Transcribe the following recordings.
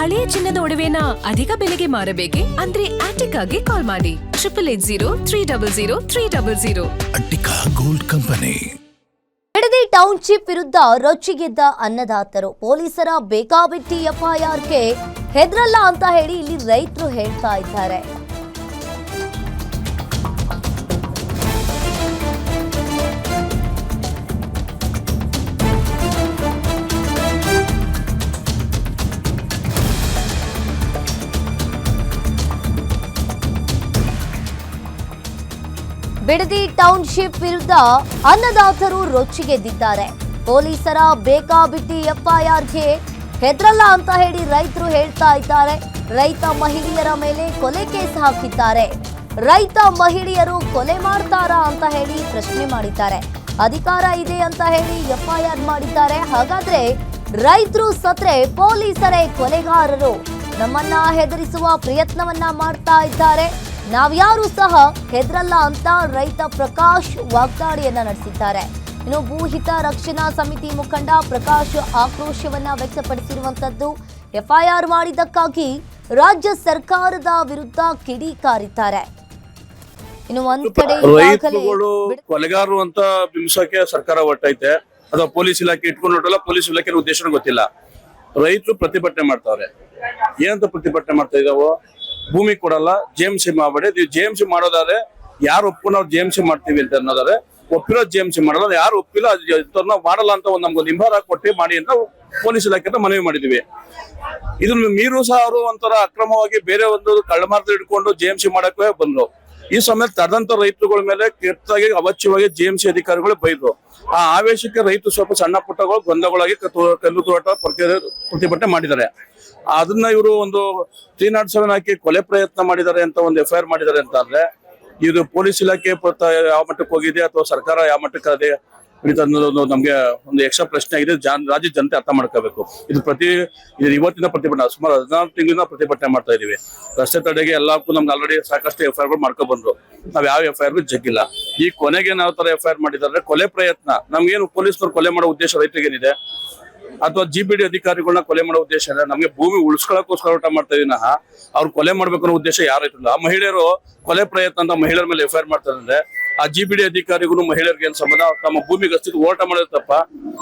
ಹಳೆಯ ಚಿನ್ನದ ಒಡವೆನ ಅಧಿಕ ಬೆಲೆಗೆ ಮಾರಬೇಕೆ ಅಂದ್ರೆ ಆಟಿಕಾಗೆ ಕಾಲ್ ಮಾಡಿ 8803000300. Attica gold company. Bidadi township ವಿರುದ್ಧ ರೊಚ್ಚಿಗೆದ್ದ ಅನ್ನದಾತರು ಪೊಲೀಸರ ಬೇಕಾಬಿಟ್ಟಿ ಎಫ್ಐಆರ್ಗೆ ಹೆದರಲ್ಲ ಅಂತ ಹೇಳಿ ಇಲ್ಲಿ ರೈತರು ಹೇಳ್ತಾ ಇದ್ದಾರೆ. ಬಿಡದಿ ಟೌನ್ಶಿಪ್ ವಿರುದ್ಧ ಅನ್ನದಾತರು ರೊಚ್ಚಿಗೆದ್ದಿದ್ದಾರೆ. ಪೊಲೀಸರ ಬೇಕಾಬಿಟ್ಟಿ ಎಫ್ಐಆರ್ಗೆ ಹೆದರಲ್ಲ ಅಂತ ಹೇಳಿ ರೈತರು ಹೇಳ್ತಾ ಇದ್ದಾರೆ. ರೈತ ಮಹಿಳೆಯರ ಮೇಲೆ ಕೊಲೆ ಕೇಸ್ ಹಾಕಿದ್ದಾರೆ. ರೈತ ಮಹಿಳೆಯರು ಕೊಲೆ ಮಾಡ್ತಾರಾ ಅಂತ ಹೇಳಿ ಪ್ರಶ್ನೆ ಮಾಡಿದ್ದಾರೆ. ಅಧಿಕಾರ ಇದೆ ಅಂತ ಹೇಳಿ ಎಫ್ಐಆರ್ ಮಾಡಿದ್ದಾರೆ. ಹಾಗಾದ್ರೆ ರೈತರು ಸತ್ರೆ ಪೊಲೀಸರೇ ಕೊಲೆಗಾರರು, ನಮ್ಮನ್ನ ಹೆದರಿಸುವ ಪ್ರಯತ್ನವನ್ನ ಮಾಡ್ತಾ ಇದ್ದಾರೆ, ನಾವ್ಯಾರು ಸಹ ಹೆದರಲ್ಲ ಅಂತ ರೈತ ಪ್ರಕಾಶ್ ವಾಗ್ದಾಳಿಯನ್ನ ನಡೆಸಿದ್ದಾರೆ. ಇನ್ನು ಭೂಹಿತ ರಕ್ಷಣಾ ಸಮಿತಿ ಮುಖಂಡ ಪ್ರಕಾಶ್ ಆಕ್ರೋಶವನ್ನ ವ್ಯಕ್ತಪಡಿಸಿರುವಂತದ್ದು. ಎಫ್ಐಆರ್ ಮಾಡಿದ್ದಕ್ಕಾಗಿ ರಾಜ್ಯ ಸರ್ಕಾರದ ವಿರುದ್ಧ ಕಿಡಿಕಾರಿದ್ದಾರೆ. ಇನ್ನು ಒಂದ್ ಕಡೆ ರೈತರುಗಳು ಕೊಲೆಗಾರರು ಅಂತ ಬಿಂಬಿಸೋಕೆ ಸರ್ಕಾರ ಹೊರಟೈತೆ, ಅಥವಾ ಪೊಲೀಸ್ ಇಲಾಖೆ ಇಟ್ಕೊಂಡು ಹೊರಟಲ್ಲ. ಪೊಲೀಸ್ ಇಲಾಖೆ ಉದ್ದೇಶ ಗೊತ್ತಿಲ್ಲ. ರೈತರು ಪ್ರತಿಭಟನೆ ಮಾಡ್ತಾವ್ರೆ. ಏನಂತ ಪ್ರತಿಭಟನೆ ಮಾಡ್ತಾ ಇದಾವೋ, ಭೂಮಿ ಕೊಡಲ್ಲ, ಜೆಎಂಸಿ ಮಾಡಬೇಡಿ. ನೀವು ಜೆಎಂಸಿ ಮಾಡೋದಾದ್ರೆ ಯಾರು ಒಪ್ಪು ನಾವು ಜೆಎಂಸಿ ಮಾಡ್ತೀವಿ ಅಂತ ಅನ್ನೋದಾದ್ರೆ ಒಪ್ಪಿರೋ ಜೆಎಂಸಿ ಮಾಡಲ್ಲ, ಯಾರು ಒಪ್ಪಿಲ್ಲ ಅದನ್ನ ಮಾಡಲ್ಲ ಅಂತ ನಮ್ಗೊಂದು ನಿಂಬಾರ ಕೊಟ್ಟಿ ಮಾಡಿ ಅಂತ ಪೊಲೀಸ್ ಇಲಾಖೆ ಮನವಿ ಮಾಡಿದ್ವಿ. ಇದನ್ನ ಮೀರು ಸಹ ಅವರು ಒಂಥರ ಅಕ್ರಮವಾಗಿ ಬೇರೆ ಒಂದು ಕಳ್ಳಮಾರ್ಗ ಇಟ್ಕೊಂಡು ಜೆಎಂಸಿ ಮಾಡಕ್ಕೆ ಬಂದ್ರು. ಈ ಸಮಯ ತಡೆದಂತ ರೈತರುಗಳ ಮೇಲೆ ಕೆಟ್ಟಾಗಿ ಅವಶ್ಯವಾಗಿ ಜೆಎಂಸಿ ಅಧಿಕಾರಿಗಳು ಬೈದ್ರು. ಆ ಆವೇಶಕ್ಕೆ ರೈತರು ಸ್ವಲ್ಪ ಸಣ್ಣ ಪುಟ್ಟಗಳು ಗೊಂದಗಳಾಗಿ ಕಲ್ಲು ತೋಟ ಪ್ರತಿಭಟನೆ ಮಾಡಿದ್ದಾರೆ. ಅದನ್ನ ಇವರು ಒಂದು 307 ಹಾಕಿ ಕೊಲೆ ಪ್ರಯತ್ನ ಮಾಡಿದ್ದಾರೆ ಅಂತ ಒಂದು ಎಫ್ಐಆರ್ ಮಾಡಿದ್ದಾರೆ ಅಂತ ಅಂದ್ರೆ ಇದು ಪೊಲೀಸ್ ಇಲಾಖೆ ಯಾವ ಮಟ್ಟಕ್ಕೆ ಹೋಗಿದೆ ಅಥವಾ ಸರ್ಕಾರ ಯಾವ ಮಟ್ಟಕ್ಕೆ ಅದೇ ಅನ್ನೋದು ನಮ್ಗೆ ಒಂದು ಎಕ್ಸ್ಟ್ರಾ ಪ್ರಶ್ನೆ ಆಗಿದೆ. ರಾಜ್ಯ ಜನತೆ ಅರ್ಥ ಮಾಡ್ಕೋಬೇಕು. ಇದು ಇವತ್ತಿನ ಪ್ರತಿಭಟನೆ ಸುಮಾರು 14 ತಿಂಗಳಿಂದ ಪ್ರತಿಭಟನೆ ಮಾಡ್ತಾ ಇದೀವಿ. ರಸ್ತೆ ತಡೆಗೆ ಎಲ್ಲಕ್ಕೂ ನಮ್ಗೆ ಆಲ್ರೆಡಿ ಸಾಕಷ್ಟು ಎಫ್ಐಆರ್ಗಳು ಮಾಡ್ಕೊ ಬಂದ್ರು. ನಾವ್ ಯಾವ ಎಫ್ಐಆರ್ಗೂ ಜಗ್ಗಿಲ್ಲ. ಈ ಕೊನೆಗೆ ಯಾವ ತರ ಎಫ್ಐಆರ್ ಮಾಡಿದ್ದಾರೆ, ಕೊಲೆ ಪ್ರಯತ್ನ. ನಮ್ಗೇನು ಪೊಲೀಸ್ನವ್ರು ಕೊಲೆ ಮಾಡೋ ಉದ್ದೇಶ ರೈತರಿಗೇನಿದೆ, ಅಥವಾ ಜಿಬಿಡಿ ಅಧಿಕಾರಿಗಳನ್ನ ಕೊಲೆ ಮಾಡೋ ಉದ್ದೇಶ ಇಲ್ಲ. ನಮ್ಗೆ ಭೂಮಿ ಉಳಿಸ್ಕೊಳ್ಳೋಕೋಸ್ಕರ ಊಟ ಮಾಡ್ತಾ ಇದೀವಿ. ಅವ್ರು ಕೊಲೆ ಮಾಡ್ಬೇಕು ಅನ್ನೋ ಉದ್ದೇಶ ಯಾರು ಇಟ್ಟಿಲ್ಲ. ಆ ಮಹಿಳೆಯರು ಕೊಲೆ ಪ್ರಯತ್ನ ಅಂತ ಮಹಿಳೆಯರ ಮೇಲೆ ಎಫ್ಐಆರ್ ಮಾಡ್ತಾರೆ ಅಂದ್ರೆ ಆ ಜಿಬಿಡಿ ಅಧಿಕಾರಿಗಳು ಮಹಿಳೆಯರಿಗೆ ಏನ್ ಸಂಬಂಧ? ತಮ್ಮ ಭೂಮಿಗೆ ಅಷ್ಟಿದ್ದು ಓಟ ಮಾಡೋದು ತಪ್ಪ.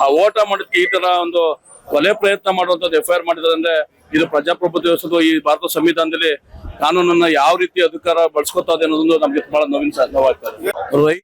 ಆ ಓಟ ಮಾಡೋದಕ್ಕೆ ಈ ತರ ಒಂದು ಕೊಲೆ ಪ್ರಯತ್ನ ಮಾಡುವಂತದ್ದು ಎಫ್ಐಆರ್ ಮಾಡಿದ್ರೆ ಅಂದ್ರೆ ಇದು ಪ್ರಜಾಪ್ರಭುತ್ವ ವ್ಯವಸ್ಥೆ, ಈ ಭಾರತ ಸಂವಿಧಾನದಲ್ಲಿ ಕಾನೂನನ್ನ ಯಾವ ರೀತಿ ಅಧಿಕಾರ ಬಳಸ್ಕೊತಾ ಇದೆ ಅನ್ನೋದೊಂದು ನಮ್ಗೆ ಬಹಳ ನೋವಾಗ್ತದೆ.